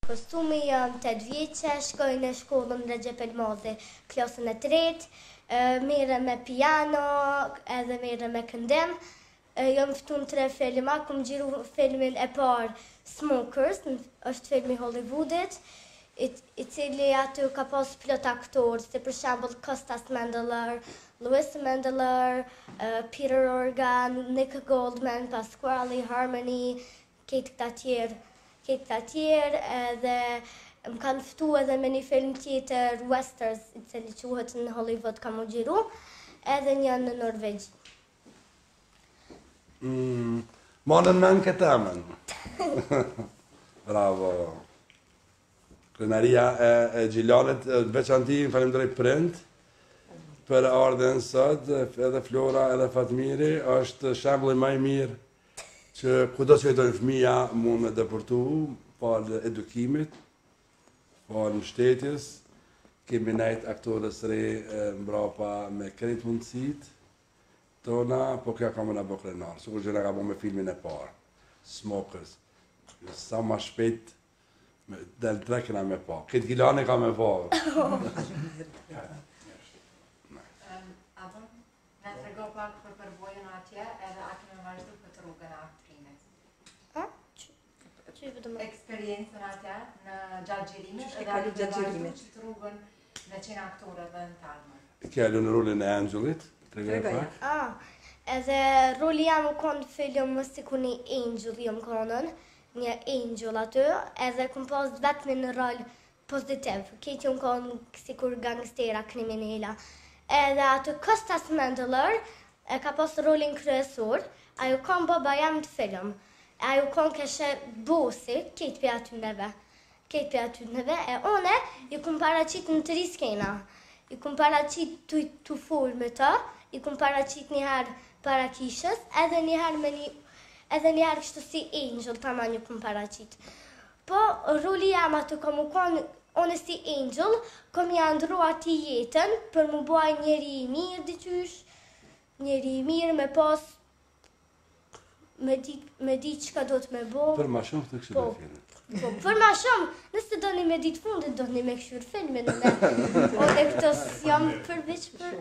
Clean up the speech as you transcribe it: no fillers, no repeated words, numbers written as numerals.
Kostumi jam 8 vjeqe, shkoj në shkollën Recep Elmazi, klasën e tretë, merrem me piano, edhe merrem me këndim. Jam ftu në 3 filma, kom xhiru filmin e parë Smokers, është filmi Hollywoodit, i cili aty ka pas plot aktorë, si për shembull Costas Mandylor, Louis Mandylor, Peter Organ, Nick Goldman, Pasquale Harmony, këtë këta tjerë, edhe më kanë ftu edhe me një film tjetër, Westerns, i cili quhet në Hollywood kam u xhiru, edhe një në Norvegji. Ma në men këtë emën. Bravo. Krenaria e Gjilanit, veçanti më falenderoj prind për ardhen sot, edhe Flora edhe Fatmiri, është shembulli më i mirë që kudo që jetojnë fëmija mund me depërtu, falë edukimit, falë mbështetjes, kemi nejt aktorës re mbrapa me krejt mundësit tona, po kja ka më në bë krenar, sukur që në ka bo me filmin e parë, Smokers. Sa ma shpejt, del 3 këna me pa. Këtë Gilani ka me pa. Adem, ne trego pak për përvojën atje, edhe a kemi vazhdu këtë rrugën e aktrimit. Eksperiencën atje në gjatë gjirimit, edhe a kemi vazhdu qëtë rrugën me qenë aktore dhe në talme. Kja në rullin e Angelit, tregoj pak. Edhe roli jam u konë film më si ku një angel jam konën, një angel aty, edhe kom pas vetëm në rol pozitiv. Këtë jam konë si kur gangstera, kriminela. Edhe aty Costas Mandylor e ka pas rolin kryesor, ajo konë baba jam të film. Ajo konë këshe bosi, këtë për aty neve, e one ju kom paraqit në 3 skena. Ju kom paraqit të full me të, ju kom paraqit njëherë para kishës, edhe njëherë kështu si angel, tama një kom paraqit. Po, roli jam aty kom u konë, one si angel, kom ja ndru ati jetën, për mu boj njeri i mirë diqysh, njeri i mirë me pas, me di qka do të me bo. Për ma shumë të kështu dhe filmin. Po, për ma shumë, nëse do një me ditë fundit, do një me këshur filmin, one këtos jam përveç për